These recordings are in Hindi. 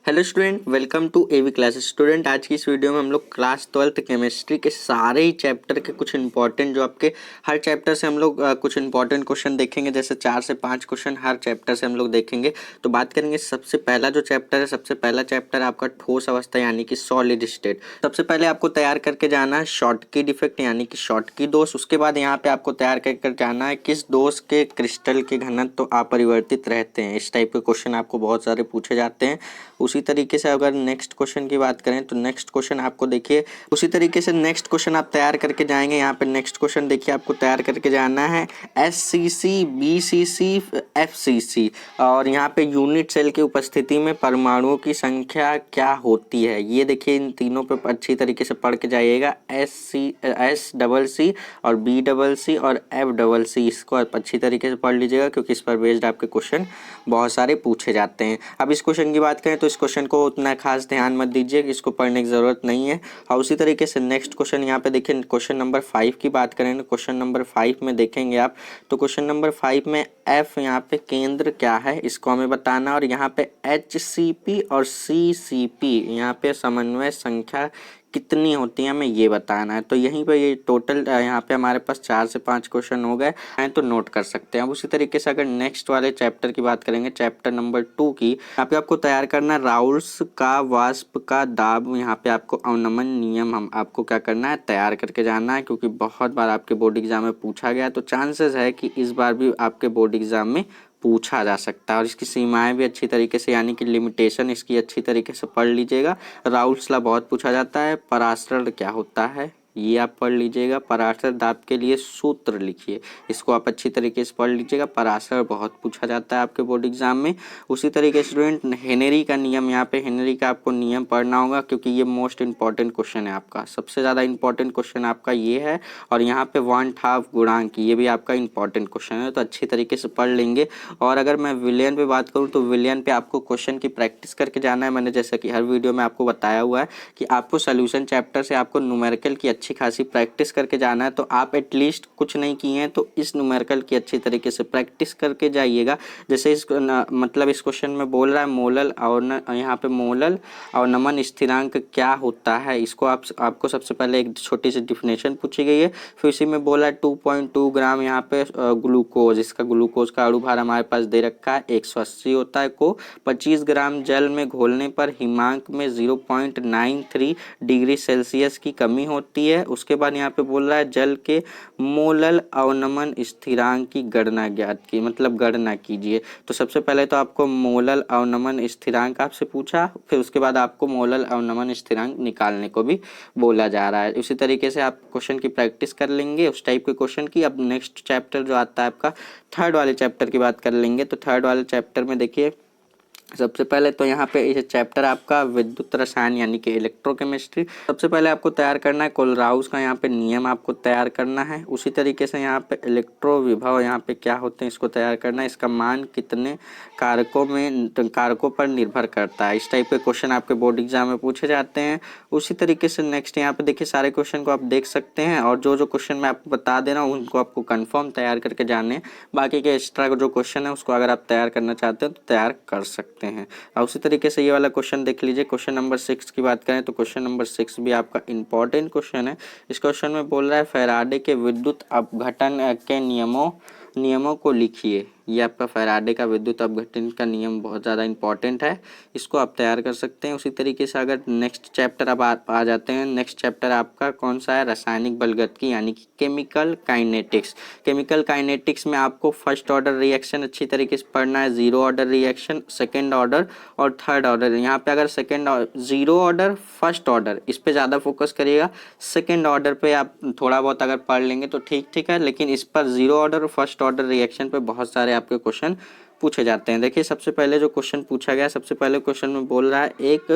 Hello student, welcome to AV classes. Student, आज की इस वीडियो में हम लोग क्लास 12th केमिस्ट्री के सारे ही चैप्टर के कुछ इंपॉर्टेंट जो आपके हर चैप्टर से हम लोग कुछ इंपॉर्टेंट क्वेश्चन देखेंगे। जैसे 4 से 5 क्वेश्चन हर चैप्टर से हम लोग देखेंगे। तो बात करेंगे सबसे पहला जो चैप्टर है, सबसे पहला चैप्टर आपका ठोस अवस्था यानी कि सॉलिड स्टेट। सबसे पहले आपको तैयार करके जाना है शॉटकी डिफेक्ट यानी कि शॉटकी दोष। उसके बाद यहाँ पे आपको तैयार करके जाना है किस दोष के क्रिस्टल के घनत्व तो अपरिवर्तित रहते हैं। इस टाइप के क्वेश्चन आपको बहुत सारे पूछे जाते हैं। उसी तरीके से अगर नेक्स्ट क्वेश्चन की बात करें तो नेक्स्ट क्वेश्चन आपको देखिए, उसी तरीके से नेक्स्ट क्वेश्चन आप तैयार करके जाएंगे। यहाँ पे नेक्स्ट क्वेश्चन देखिए, आपको तैयार करके जाना है SCC BCC FCC और यहाँ पे यूनिट सेल की उपस्थिति में परमाणुओं की संख्या क्या होती है। ये देखिए, इन तीनों पे अच्छी तरीके से पढ़ के जाइएगा। SCC और BCC और FCC, इसको आप अच्छी तरीके से पढ़ लीजिएगा क्योंकि इस पर बेस्ड आपके क्वेश्चन बहुत सारे पूछे जाते हैं। अब इस क्वेश्चन की बात करें तो इस क्वेश्चन को उतना खास ध्यान मत दीजिए, इसको पढ़ने की ज़रूरत नहीं है। और उसी तरीके से नेक्स्ट क्वेश्चन यहाँ पे देखिए, क्वेश्चन नंबर 5 की बात करें तो क्वेश्चन नंबर 5 में देखेंगे आप, तो क्वेश्चन नंबर 5 में F यहाँ पे केंद्र क्या है इसको हमें बताना, और यहाँ पे HCP और CCP यहाँ पे समन्वय संख्या कितनी होती है हमें ये बताना है। तो यहीं पे ये टोटल यहाँ पे हमारे पास 4 से 5 क्वेश्चन हो गए हैं, तो नोट कर सकते हैं। अब उसी तरीके से अगर नेक्स्ट वाले चैप्टर की बात करेंगे, चैप्टर नंबर 2 की, यहाँ पे आपको तैयार करना है राउल्स का वाष्प का दाब। यहाँ पे आपको अवनमन नियम हम आपको क्या करना है, तैयार करके जाना है, क्योंकि बहुत बार आपके बोर्ड एग्जाम में पूछा गया, तो चांसेस है कि इस बार भी आपके बोर्ड एग्जाम में पूछा जा सकता है। और इसकी सीमाएं भी अच्छी तरीके से यानी कि लिमिटेशन इसकी अच्छी तरीके से पढ़ लीजिएगा। राउल्स लॉ बहुत पूछा जाता है। परासरण क्या होता है ये आप पढ़ लीजिएगा। परासरण दाब के लिए सूत्र लिखिए, इसको आप अच्छी तरीके से पढ़ लीजिएगा। परासरण बहुत पूछा जाता है आपके बोर्ड एग्जाम में। उसी तरीके से स्टूडेंट, हेनरी का नियम, यहाँ पे हेनरी का आपको नियम पढ़ना होगा क्योंकि ये मोस्ट इंपॉर्टेंट क्वेश्चन है आपका, सबसे ज़्यादा इंपॉर्टेंट क्वेश्चन आपका ये है। और यहाँ पे 1/2 गुणांक, ये भी आपका इंपॉर्टेंट क्वेश्चन है, तो अच्छी तरीके से पढ़ लेंगे। और अगर मैं विलियन पे बात करूँ तो विलियन पे आपको क्वेश्चन की प्रैक्टिस करके जाना है। मैंने जैसा कि हर वीडियो में आपको बताया हुआ है कि आपको सोल्यूशन चैप्टर से आपको न्यूमेरिकल की अच्छी खासी प्रैक्टिस करके जाना है। तो आप एटलीस्ट कुछ नहीं किए हैं तो इस न्यूमेरिकल की अच्छी तरीके से प्रैक्टिस करके जाइएगा। जैसे इस मतलब इस क्वेश्चन में बोल रहा है मोलल और यहाँ पे मोलल अवनमन स्थिरांक क्या होता है, इसको आपको सबसे पहले एक छोटी सी डिफिनेशन पूछी गई है। फिर इसी में बोला 2.2 ग्राम यहाँ पे ग्लूकोज, इसका ग्लूकोज का अणुभार हमारे पास दे रखा है 180 होता है, को 25 ग्राम जल में घोलने पर हिमांक में 0.93 डिग्री सेल्सियस की कमी होती है। उसके बाद यहाँ पे बोल रहा है जल के मोलल अवनमन स्थिरांक की गणना ज्ञात की, मतलब गणना कीजिए। तो सबसे पहले तो आपको मोलल अवनमन स्थिरांक आपसे पूछा, फिर उसके बाद आपको मोलल अवनमन स्थिरांक निकालने को भी बोला जा रहा है। उसी तरीके से आप क्वेश्चन की प्रैक्टिस कर लेंगे उस टाइप के क्वेश्चन की। अब नेक्स्ट चैप्टर जो आता है आपका, थर्ड वाले चैप्टर की बात कर लेंगे। तो थर्ड वाले चैप्टर में देखिए, सबसे पहले तो यहाँ पे ये चैप्टर आपका विद्युत रसायन यानी कि इलेक्ट्रोकेमिस्ट्री। सबसे पहले आपको तैयार करना है कोलराउस का यहाँ पे नियम आपको तैयार करना है। उसी तरीके से यहाँ पे इलेक्ट्रो विभव यहाँ पे क्या होते हैं इसको तैयार करना है। इसका मान कितने कारकों पर निर्भर करता है। इस टाइप के क्वेश्चन आपके बोर्ड एग्जाम में पूछे जाते हैं। उसी तरीके से नेक्स्ट यहाँ पे देखिए, सारे क्वेश्चन को आप देख सकते हैं और जो जो क्वेश्चन मैं आपको बता दे रहा हूँ उनको आपको कन्फर्म तैयार करके जाने। बाकी के एक्स्ट्रा जो क्वेश्चन है उसको अगर आप तैयार करना चाहते हैं तो तैयार कर सकते हैं। और उसी तरीके से ये वाला क्वेश्चन देख लीजिए। क्वेश्चन नंबर 6 की बात करें तो क्वेश्चन नंबर 6 भी आपका इंपॉर्टेंट क्वेश्चन है। इस क्वेश्चन में बोल रहा है फैराडे के विद्युत अपघटन के नियमों को लिखिए। ये आपका फैराडे का विद्युत अपघटन का नियम बहुत ज़्यादा इंपॉर्टेंट है, इसको आप तैयार कर सकते हैं। उसी तरीके से अगर नेक्स्ट चैप्टर अब आ जाते हैं, नेक्स्ट चैप्टर आपका कौन सा है, रासायनिक बलगतकी यानी कि केमिकल काइनेटिक्स। केमिकल काइनेटिक्स में आपको फर्स्ट ऑर्डर रिएक्शन अच्छी तरीके से पढ़ना है, zero order reaction, second order और थर्ड ऑर्डर। यहाँ पे अगर जीरो ऑर्डर, फर्स्ट ऑर्डर, इस पर ज़्यादा फोकस करिएगा। सेकेंड ऑर्डर पे आप थोड़ा बहुत अगर पढ़ लेंगे तो ठीक है, लेकिन इस पर जीरो ऑर्डर और फर्स्ट ऑर्डर रिएक्शन पे बहुत सारे आपके क्वेश्चन पूछे जाते हैं। देखिए, सबसे पहले जो क्वेश्चन पूछा गया, सबसे पहले क्वेश्चन में बोल रहा है एक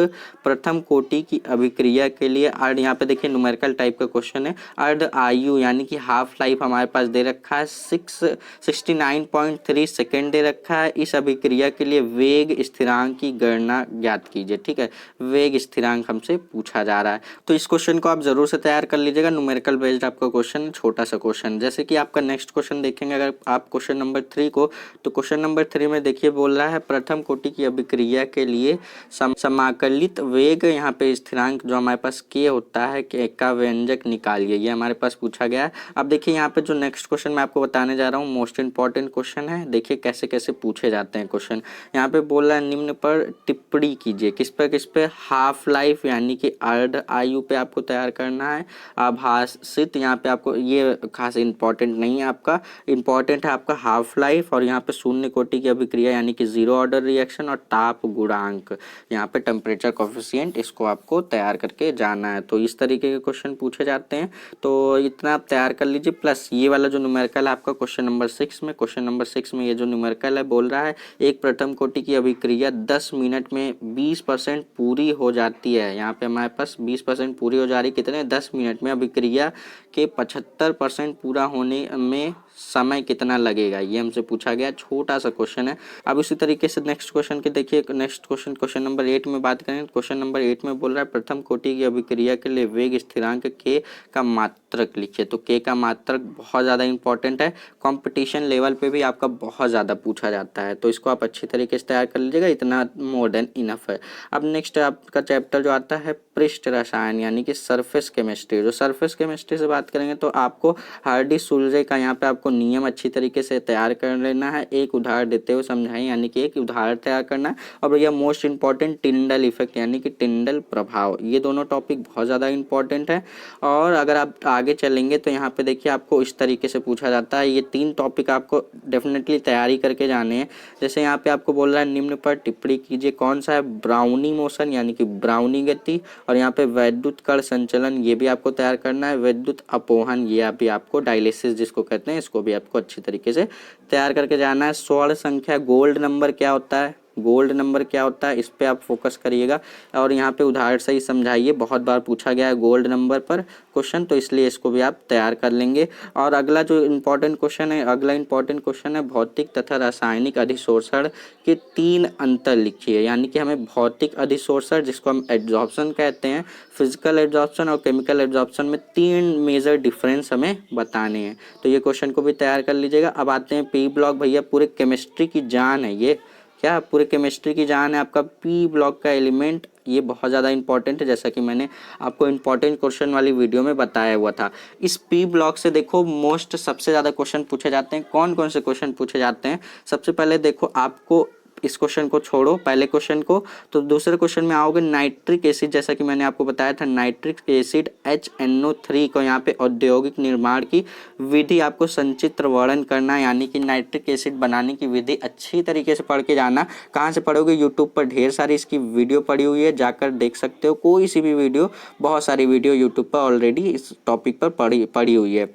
प्रथम कोटि की अभिक्रिया के लिए अर्ध, यहाँ पे देखिए न्यूमेरिकल टाइप का क्वेश्चन है, अर्ध आयु यानी कि हाफ लाइफ हमारे पास दे रखा है 69.3 सेकेंड दे रखा है। इस अभिक्रिया के लिए वेग स्थिरांक की गणना ज्ञात कीजिए। ठीक है, वेग स्थिरांक हमसे पूछा जा रहा है, तो इस क्वेश्चन को आप जरूर से तैयार कर लीजिएगा। न्यूमेरिकल बेस्ड आपका क्वेश्चन, छोटा सा क्वेश्चन। जैसे कि आपका नेक्स्ट क्वेश्चन देखेंगे अगर आप क्वेश्चन नंबर 3 को, तो क्वेश्चन नंबर 3 में देखिए बोल रहा है प्रथम कोटि की अभिक्रिया के लिए समाकलित वेग, यहाँ पे स्थिरांक जो हमारे पास के होता है के का व्यंजक निकालिए, ये हमारे पास पूछा गया है। अब देखिए यहाँ पे जो नेक्स्ट क्वेश्चन मैं आपको बताने जा रहा हूँ मोस्ट इंपॉर्टेंट क्वेश्चन है, देखिए कैसे कैसे पूछे जाते हैं क्वेश्चन। यहाँ पे बोल रहा है निम्न पर टिप्पणी कीजिए, किस पे हाफ लाइफ यानी कि अर्ध आयु पे आपको तैयार करना है। आभासित, यहाँ पे आपको ये खास इंपॉर्टेंट नहीं है, आपका इंपॉर्टेंट है आपका हाफ लाइफ, और यहाँ पे शून्य कोटि की अभिक्रिया यानी कि जीरो ऑर्डर रिएक्शन, और ताप गुणांक यहाँ पे टेम्परेचर कोफिशिएंट, इसको आपको तैयार करके जाना है। तो इस तरीके के क्वेश्चन पूछे जाते हैं, तो इतना आप तैयार कर लीजिए। प्लस ये वाला जो न्यूमेरिकल है आपका क्वेश्चन नंबर 6 में ये जो न्यूमेरिकल है बोल रहा है एक प्रथम कोटि की अभिक्रिया 10 मिनट में 20% पूरी हो जाती है। यहाँ पे हमारे पास 20% पूरी हो जा रही, कितने 10 मिनट में। अभिक्रिया के 75% पूरा होने में समय कितना लगेगा, ये हमसे पूछा गया, छोटा सा क्वेश्चन है। अब इसी तरीके से नेक्स्ट क्वेश्चन के देखिए, नेक्स्ट क्वेश्चन नंबर 8 में बात करें। क्वेश्चन नंबर 8 में बोल रहा है प्रथम कोटि की अभिक्रिया के लिए वेग स्थिरांक के का मात्रक लिखिए। तो के का मात्रक बहुत ज़्यादा इंपॉर्टेंट है, कंपटीशन लेवल पे भी आपका बहुत ज़्यादा पूछा जाता है, तो इसको आप अच्छी तरीके से तैयार कर लीजिएगा, इतना मोर देन इनफ है। अब नेक्स्ट आपका चैप्टर जो आता है पृष्ठ रसायन यानी कि सरफेस केमिस्ट्री। जो सरफेस केमिस्ट्री से बात करेंगे तो आपको हार्डी सुलजे का यहाँ पे आपको नियम अच्छी तरीके से तैयार कर लेना है, एक उदाहरण देते हुए समझाएं, यानी कि एक उदाहरण तैयार करना है। और भैया मोस्ट इंपॉर्टेंट टिंडल इफेक्ट यानी कि टिंडल प्रभाव, ये दोनों टॉपिक बहुत ज़्यादा इंपॉर्टेंट है। और अगर आप आगे चलेंगे तो यहाँ पे देखिए आपको इस तरीके से पूछा जाता है, ये 3 टॉपिक आपको डेफिनेटली तैयारी करके जाने हैं। जैसे यहाँ पे आपको बोल रहा है निम्न पर टिप्पणी कीजिए, कौन सा है ब्राउनी मोशन यानी कि ब्राउनी गति, और यहाँ पे वैद्युत कण संचलन ये भी आपको तैयार करना है, वैद्युत अपोहन ये भी आपको डायलिसिस जिसको कहते हैं इसको भी आपको अच्छी तरीके से तैयार करके जाना है। स्वर्ण संख्या गोल्ड नंबर क्या होता है, गोल्ड नंबर क्या होता है, इस पे आप फोकस करिएगा, और यहाँ पे उदाहरण से ही समझाइए, बहुत बार पूछा गया है गोल्ड नंबर पर क्वेश्चन, तो इसलिए इसको भी आप तैयार कर लेंगे। और अगला जो इम्पोर्टेंट क्वेश्चन है, अगला इम्पोर्टेंट क्वेश्चन है भौतिक तथा रासायनिक अधिशोषण के 3 अंतर लिखिए। यानी कि हमें भौतिक अधिशोषण जिसको हम एब्जॉर्प्शन कहते हैं, फिजिकल एब्जॉर्प्शन और केमिकल एब्जॉर्प्शन में 3 मेजर डिफरेंस हमें बताने हैं, तो ये क्वेश्चन को भी तैयार कर लीजिएगा। अब आते हैं पी ब्लॉक, भैया पूरे केमिस्ट्री की जान है ये, क्या पूरे केमिस्ट्री की जान है आपका पी ब्लॉक का एलिमेंट, ये बहुत ज़्यादा इंपॉर्टेंट है, जैसा कि मैंने आपको इंपॉर्टेंट क्वेश्चन वाली वीडियो में बताया हुआ था। इस पी ब्लॉक से देखो मोस्ट सबसे ज़्यादा क्वेश्चन पूछे जाते हैं, कौन कौन से क्वेश्चन पूछे जाते हैं। सबसे पहले देखो आपको इस क्वेश्चन को छोड़ो पहले क्वेश्चन को, तो दूसरे क्वेश्चन में आओगे नाइट्रिक एसिड, जैसा कि मैंने आपको बताया था नाइट्रिक एसिड HNO3 को यहाँ पे औद्योगिक निर्माण की विधि आपको संचित्र वर्णन करना है, यानी कि नाइट्रिक एसिड बनाने की विधि अच्छी तरीके से पढ़ के जाना। कहाँ से पढ़ोगे, यूट्यूब पर ढेर सारी इसकी वीडियो पड़ी हुई है, जाकर देख सकते हो कोई सी भी वीडियो, बहुत सारी वीडियो यूट्यूब पर ऑलरेडी इस टॉपिक पर पड़ी हुई है।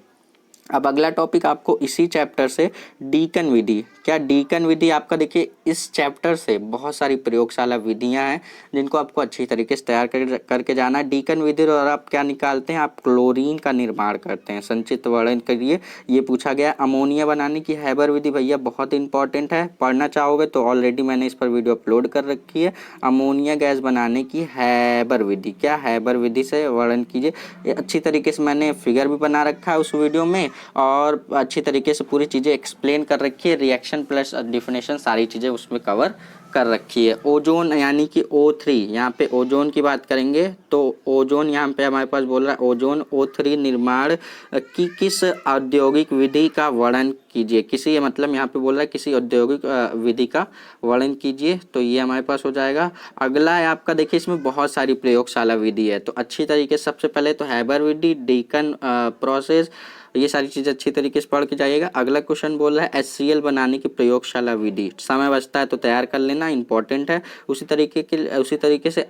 अब अगला टॉपिक आपको इसी चैप्टर से डीकन विधि, क्या डीकन विधि आपका देखिए इस चैप्टर से बहुत सारी प्रयोगशाला विधियां हैं जिनको आपको अच्छी तरीके से तैयार करके जाना है। डीकन विधि और आप क्या निकालते हैं, आप क्लोरीन का निर्माण करते हैं, संचित वर्णन करिए, ये पूछा गया। अमोनिया बनाने की हैबर विधि भैया बहुत इंपॉर्टेंट है, पढ़ना चाहोगे तो ऑलरेडी मैंने इस पर वीडियो अपलोड कर रखी है। अमोनिया गैस बनाने की हैबर विधि, क्या हैबर विधि से वर्णन कीजिए, अच्छी तरीके से मैंने फिगर भी बना रखा है उस वीडियो में, और अच्छी तरीके से पूरी चीज़ें एक्सप्लेन कर रखी है, रिएक्शन प्लस डिफिनेशन सारी चीज़ें उसमें कवर कर रखी है। ओजोन यानी कि O3, यहाँ पे ओजोन की बात करेंगे तो ओजोन यहाँ पे हमारे पास बोल रहा है ओजोन O3 निर्माण की किस औद्योगिक विधि का वर्णन कीजिए, किसी मतलब यहाँ पे बोल रहा है किसी औद्योगिक विधि का वर्णन कीजिए, तो ये हमारे पास हो जाएगा। अगला है आपका देखिए इसमें बहुत सारी प्रयोगशाला विधि है, तो अच्छी तरीके से सबसे पहले तो हैबर विधि, डीकन प्रोसेस, ये सारी चीज़ें अच्छी तरीके से पढ़ के जाइएगा। अगला क्वेश्चन बोल रहा है HCl बनाने की प्रयोगशाला विधि, समय बचता है तो तैयार कर लेना, इंपॉर्टेंट है। उसी तरीके से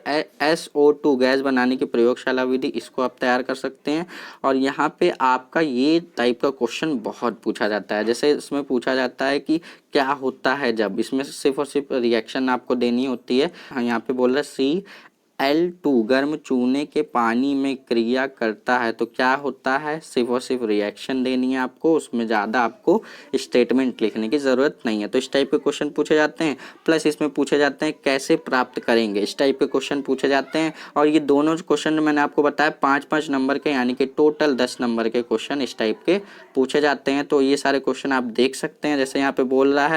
SO2 गैस बनाने की प्रयोगशाला विधि, इसको आप तैयार कर सकते हैं। और यहाँ पे आपका ये टाइप का क्वेश्चन बहुत पूछा जाता है, जैसे इसमें पूछा जाता है कि क्या होता है जब, इसमें सिर्फ और सिर्फ रिएक्शन आपको देनी होती है। यहाँ पे बोल रहा है L2 गर्म चूने के पानी में क्रिया करता है तो क्या होता है, सिर्फ और सिर्फ रिएक्शन देनी है आपको, उसमें ज़्यादा आपको स्टेटमेंट लिखने की ज़रूरत नहीं है। तो इस टाइप के क्वेश्चन पूछे जाते हैं, प्लस इसमें पूछे जाते हैं कैसे प्राप्त करेंगे, इस टाइप के क्वेश्चन पूछे जाते हैं। और ये दोनों क्वेश्चन मैंने आपको बताया 5-5 नंबर के, यानी कि टोटल 10 नंबर के क्वेश्चन इस टाइप के पूछे जाते हैं। तो ये सारे क्वेश्चन आप देख सकते हैं। जैसे यहाँ पे बोल रहा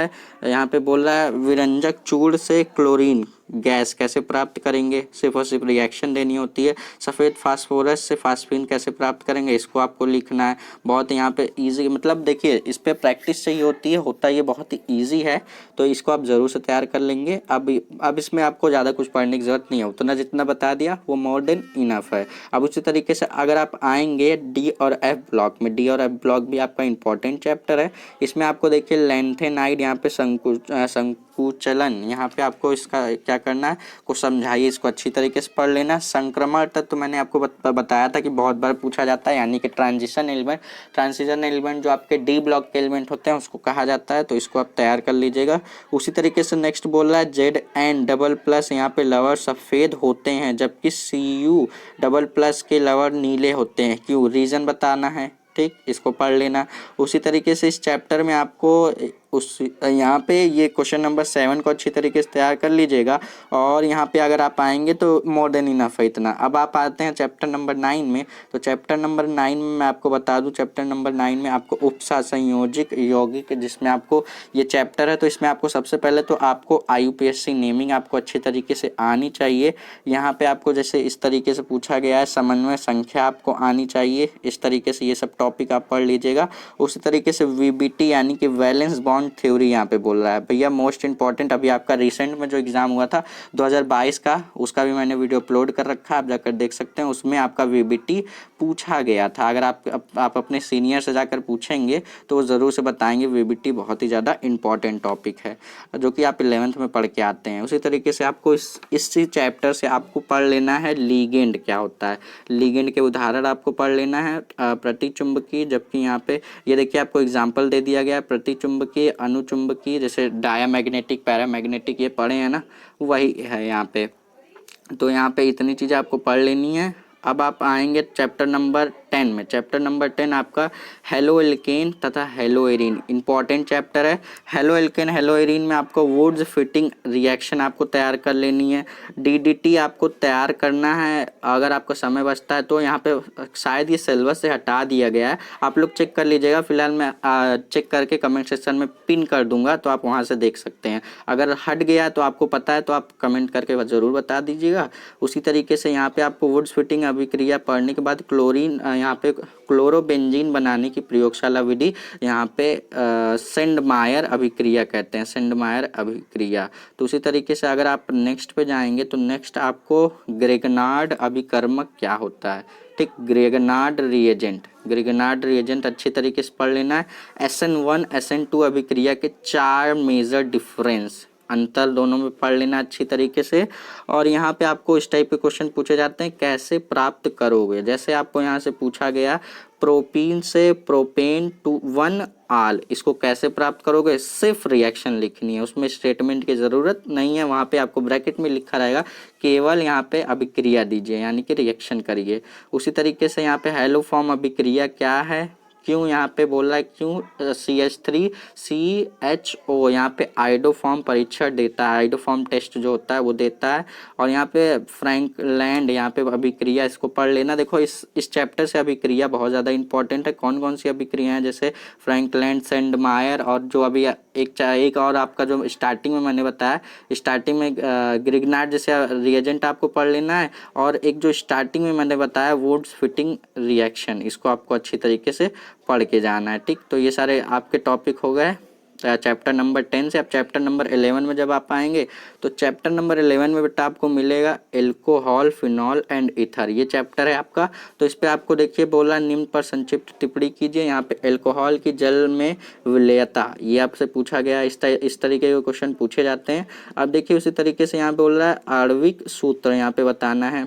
है विरंजक चूर्ण से क्लोरीन गैस कैसे प्राप्त करेंगे, सिर्फ और सिर्फ रिएक्शन देनी होती है। सफ़ेद फास्फोरस से फास्फीन कैसे प्राप्त करेंगे, इसको आपको लिखना है। बहुत यहाँ पे इजी, मतलब देखिए इस पे प्रैक्टिस चाहिए होती है, होता ये बहुत ही इजी है, तो इसको आप ज़रूर से तैयार कर लेंगे। अब इसमें आपको ज़्यादा कुछ पढ़ने की ज़रूरत नहीं है, उतना जितना बता दिया वो मोर देन इनफ है। अब उसी तरीके से अगर आप आएंगे डी और एफ ब्लॉक में, डी और एफ ब्लॉक भी आपका इंपॉर्टेंट चैप्टर है। इसमें आपको देखिए लेंथेनाइड, यहाँ पे संकुचलन, यहाँ पे आपको इसका क्या करना है, को समझाइए, इसको अच्छी तरीके से पढ़ लेना। संक्रमण तत्व तो मैंने आपको बताया था कि बहुत बार पूछा जाता है, यानी कि ट्रांजिशन एलिमेंट जो आपके डी ब्लॉक के एलिमेंट होते हैं उसको कहा जाता है, तो इसको आप तैयार कर लीजिएगा। उसी तरीके से नेक्स्ट बोल रहा है Zn++, यहाँ पे लवर सफ़ेद होते हैं जबकि Cu डबल प्लस के लवर नीले होते हैं, क्यों, रीज़न बताना है। ठीक, इसको पढ़ लेना। उसी तरीके से इस चैप्टर में आपको उस यहाँ पे ये क्वेश्चन नंबर 7 को अच्छी तरीके से तैयार कर लीजिएगा। और यहाँ पे अगर आप आएंगे तो मोर देन इनफ है इतना। अब आप आते हैं चैप्टर नंबर 9 में, तो चैप्टर नंबर 9 में मैं आपको बता दूं, चैप्टर नंबर 9 में आपको उपसा संयोजिक यौगिक, जिसमें आपको ये चैप्टर है, तो इसमें आपको सबसे पहले तो आपको IUPAC नेमिंग आपको अच्छी तरीके से आनी चाहिए। यहाँ पे आपको जैसे इस तरीके से पूछा गया है, समन्वय संख्या आपको आनी चाहिए, इस तरीके से ये सब टॉपिक आप पढ़ लीजिएगा। उसी तरीके से VBT यानी कि वैलेंस बॉन्ड थ्योरी यहाँ पे बोल रहा है भैया, मोस्ट इंपॉर्टेंट। अभी आपका रिसेंट में जो एग्जाम हुआ था 2022 का, उसका भी मैंने वीडियो अपलोड कर रखा है, आप जाकर देख सकते हैं। उसमें आपका VBT पूछा गया था। अगर आप अपने सीनियर से जाकर पूछेंगे तो वो ज़रूर से बताएंगे। VBT बहुत ही ज़्यादा इंपॉर्टेंट टॉपिक है जो कि आप 11th में पढ़ के आते हैं। उसी तरीके से आपको इसी चैप्टर से आपको पढ़ लेना है लीगेंड क्या होता है, लीगेंड के उदाहरण आपको पढ़ लेना है। प्रतिचुंबकीय, जबकि यहाँ पे ये देखिए आपको एग्जाम्पल दे दिया गया है, प्रतिचुंबकीय, अनुचुंबकीय, जैसे डायामैग्नेटिक, पैरामैग्नेटिक, ये पढ़े हैं ना, वही है यहाँ पे। तो यहाँ पे इतनी चीज़ें आपको पढ़ लेनी है। अब आप आएंगे चैप्टर नंबर 10 में। चैप्टर नंबर 10 आपका हेलो एल्केन तथा हेलो एरीन, इंपॉर्टेंट चैप्टर है। हेलो एल्केन हेलो एरीन में आपको वुड्स फिटिंग रिएक्शन आपको तैयार कर लेनी है। DDT आपको तैयार करना है, अगर आपका समय बचता है तो। यहाँ पे शायद ये सिलेबस से हटा दिया गया है, आप लोग चेक कर लीजिएगा। फिलहाल मैं चेक करके कमेंट सेक्शन में पिन कर दूंगा, तो आप वहाँ से देख सकते हैं। अगर हट गया तो आपको पता है तो आप कमेंट करके ज़रूर बता दीजिएगा। उसी तरीके से यहाँ पे आपको वुड्स फिटिंग अभिक्रिया पढ़ने के बाद क्लोरीन, यहाँ पे क्लोरोबेंजीन बनाने की प्रयोगशाला विधि, यहाँ पे सेंडमायर अभिक्रिया कहते हैं, सेंडमायर अभिक्रिया। तो उसी तरीके से अगर आप नेक्स्ट पे जाएंगे तो नेक्स्ट आपको ग्रेगनार्ड अभिकर्मक क्या होता है। ठीक, ग्रेगनार्ड रिएजेंट अच्छी तरीके से पढ़ लेना है। SN1 SN2 अभिक्रिया के 4 मेजर डिफरेंस, अंतर दोनों में पढ़ लेना अच्छी तरीके से। और यहाँ पे आपको इस टाइप के क्वेश्चन पूछे जाते हैं, कैसे प्राप्त करोगे। जैसे आपको यहाँ से पूछा गया प्रोपीन से प्रोपेन टू 1 आल, इसको कैसे प्राप्त करोगे, सिर्फ रिएक्शन लिखनी है, उसमें स्टेटमेंट की ज़रूरत नहीं है। वहाँ पे आपको ब्रैकेट में लिखा रहेगा, केवल यहाँ पे अभिक्रिया दीजिए, यानी कि रिएक्शन करिए। उसी तरीके से यहाँ पे हेलोफॉर्म अभिक्रिया क्या है, क्यों यहाँ पे बोल रहा है, क्यों CH3CHO, यहाँ पे आइडोफॉर्म परीक्षण देता है, आइडोफॉर्म टेस्ट जो होता है वो देता है। और यहाँ पे फ्रैंकलैंड, यहाँ पे अभिक्रिया, इसको पढ़ लेना। देखो इस चैप्टर से अभिक्रिया बहुत ज़्यादा इंपॉर्टेंट है। कौन कौन सी अभिक्रिया हैं, जैसे फ्रैंकलैंड, सेंडमायर, और जो अभी एक और आपका जो स्टार्टिंग में मैंने बताया, स्टार्टिंग में ग्रिग्नार्ड जैसे रिएजेंट आपको पढ़ लेना है। और एक जो स्टार्टिंग में मैंने बताया वुड्स फिटिंग रिएक्शन, इसको आपको अच्छी तरीके से पढ़ के जाना है। ठीक, तो ये सारे आपके टॉपिक हो गए चैप्टर नंबर 10 से। अब चैप्टर नंबर 11 में जब आप आएंगे तो चैप्टर नंबर 11 में बेटा आपको मिलेगा एल्कोहल, फिनॉल एंड ईथर, ये चैप्टर है आपका। तो इस पे आपको देखिए बोला, निम्न पर संक्षिप्त टिप्पणी कीजिए। यहाँ पे एल्कोहल की जल में विलेयता, ये आपसे पूछा गया, इस तरीके के क्वेश्चन पूछे जाते हैं। अब देखिए उसी तरीके से यहाँ पे बोल रहा है आणविक सूत्र, यहाँ पे बताना है।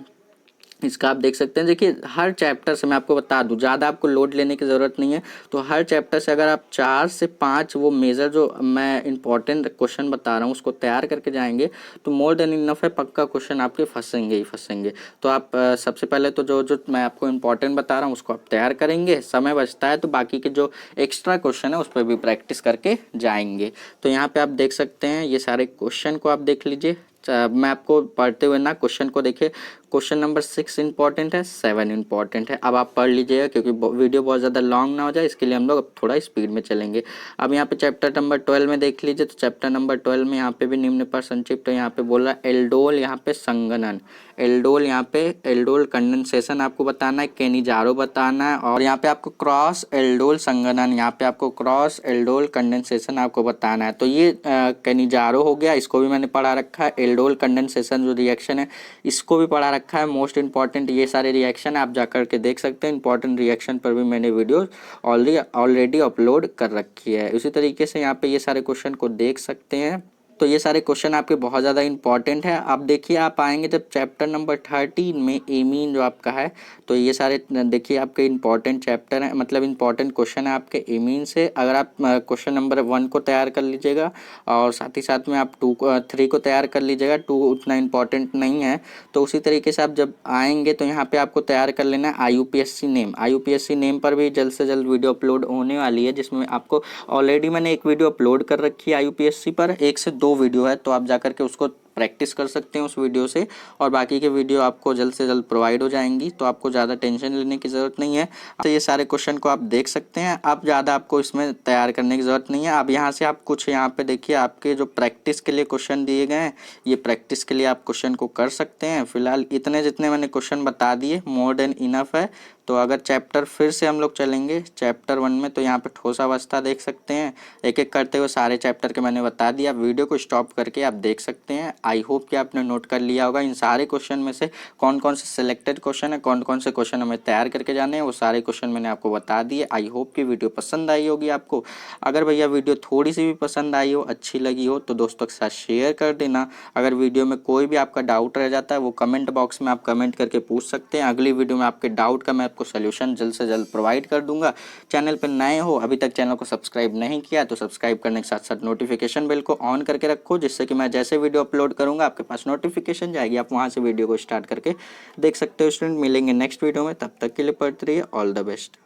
इसका आप देख सकते हैं। देखिए हर चैप्टर से मैं आपको बता दूं, ज़्यादा आपको लोड लेने की ज़रूरत नहीं है। तो हर चैप्टर से अगर आप 4 से 5 वो मेजर जो मैं इंपॉर्टेंट क्वेश्चन बता रहा हूँ उसको तैयार करके जाएंगे तो मोर देन इनफ है, पक्का क्वेश्चन आपके फंसेंगे ही फंसेंगे। तो आप सबसे पहले तो जो जो मैं आपको इंपॉर्टेंट बता रहा हूँ उसको आप तैयार करेंगे, समय बचता है तो बाकी के जो एक्स्ट्रा क्वेश्चन है उस पर भी प्रैक्टिस करके जाएंगे। तो यहाँ पे आप देख सकते हैं ये सारे क्वेश्चन को आप देख लीजिए। मैं आपको पढ़ते हुए ना क्वेश्चन को देखिए। क्वेश्चन नंबर 6 इंपॉर्टेंट है, 7 इंपॉर्टेंट है। अब आप पढ़ लीजिएगा क्योंकि वीडियो बहुत ज़्यादा लॉन्ग ना हो जाए, इसके लिए हम लोग अब थोड़ा स्पीड में चलेंगे। अब यहाँ पे चैप्टर नंबर 12 में देख लीजिए। तो चैप्टर नंबर 12 में यहाँ पे भी निम्न पर संक्षिप्त यहाँ पे बोल रहा है एल्डोल, यहाँ पे संगणन, एल्डोल यहाँ पे एल्डोल कंडेंसेशन आपको बताना है, केनिजारो बताना है, और यहाँ पे आपको क्रॉस एल्डोल संगणन, यहाँ पे आपको क्रॉस एल्डोल कंडेंसेशन आपको बताना है। तो ये केनिजारो हो गया, इसको भी मैंने पढ़ा रखा है। एल्डोल कंडेंसेशन जो रिएक्शन है इसको भी पढ़ा रखा है। मोस्ट इंपॉर्टेंट ये सारे रिएक्शन आप जा करके देख सकते हैं। इंपॉर्टेंट रिएक्शन पर भी मैंने वीडियो ऑलरेडी अपलोड कर रखी है। उसी तरीके से यहाँ पे ये सारे क्वेश्चन को देख सकते हैं। तो ये सारे क्वेश्चन आपके बहुत ज़्यादा इंपॉर्टेंट है। आप देखिए आप आएंगे जब चैप्टर नंबर 13 में एमीन जो आपका है, तो ये सारे देखिए आपके इंपॉर्टेंट चैप्टर हैं, मतलब इंपॉर्टेंट क्वेश्चन है आपके एमीन से। अगर आप क्वेश्चन नंबर 1 को तैयार कर लीजिएगा और साथ ही साथ में आप 3 को तैयार कर लीजिएगा, 2 उतना इंपॉर्टेंट नहीं है। तो उसी तरीके से आप जब आएंगे तो यहाँ पे आपको तैयार कर लेना है IUPSC नेम। IUPSC नेम पर भी जल्द से जल्द वीडियो अपलोड होने वाली है, जिसमें आपको ऑलरेडी मैंने एक वीडियो अपलोड कर रखी है IUPSC पर, 1 से 2 वीडियो है, तो आप जा करके उसको प्रैक्टिस कर सकते हैं उस वीडियो से, और बाकी के वीडियो आपको जल्द से जल्द प्रोवाइड हो जाएंगी। तो आपको ज़्यादा टेंशन लेने की ज़रूरत नहीं है। तो ये सारे क्वेश्चन को आप देख सकते हैं, आप ज़्यादा आपको इसमें तैयार करने की ज़रूरत नहीं है। अब यहाँ से आप कुछ यहाँ पे देखिए आपके जो प्रैक्टिस के लिए क्वेश्चन दिए गए हैं, ये प्रैक्टिस के लिए आप क्वेश्चन को कर सकते हैं। फिलहाल इतने जितने मैंने क्वेश्चन बता दिए मोर देन इनफ है। तो अगर चैप्टर फिर से हम लोग चलेंगे चैप्टर 1 में, तो यहाँ पे ठोस अवस्था देख सकते हैं। एक एक करते हुए सारे चैप्टर के मैंने बता दिया, वीडियो को स्टॉप करके आप देख सकते हैं। आई होप कि आपने नोट कर लिया होगा इन सारे क्वेश्चन में से कौन कौन से सिलेक्टेड क्वेश्चन है, कौन कौन से क्वेश्चन हमें तैयार करके जाने हैं, वो सारे क्वेश्चन मैंने आपको बता दिए। आई होप कि वीडियो पसंद आई होगी आपको। अगर भैया वीडियो थोड़ी सी भी पसंद आई हो, अच्छी लगी हो, तो दोस्तों के साथ शेयर कर देना। अगर वीडियो में कोई भी आपका डाउट रह जाता है वो कमेंट बॉक्स में आप कमेंट करके पूछ सकते हैं। अगली वीडियो में आपके डाउट का मैं आपको सोल्यूशन जल्द से जल्द प्रोवाइड कर दूंगा। चैनल पर नए हो, अभी तक चैनल को सब्सक्राइब नहीं किया तो सब्सक्राइब करने के साथ साथ नोटिफिकेशन बेल को ऑन करके रखो, जिससे कि मैं जैसे वीडियो अपलोड करूंगा आपके पास नोटिफिकेशन जाएगी, आप वहां से वीडियो को स्टार्ट करके देख सकते हो। स्टूडेंट मिलेंगे नेक्स्ट वीडियो में, तब तक के लिए पढ़ते रहिए। All the best.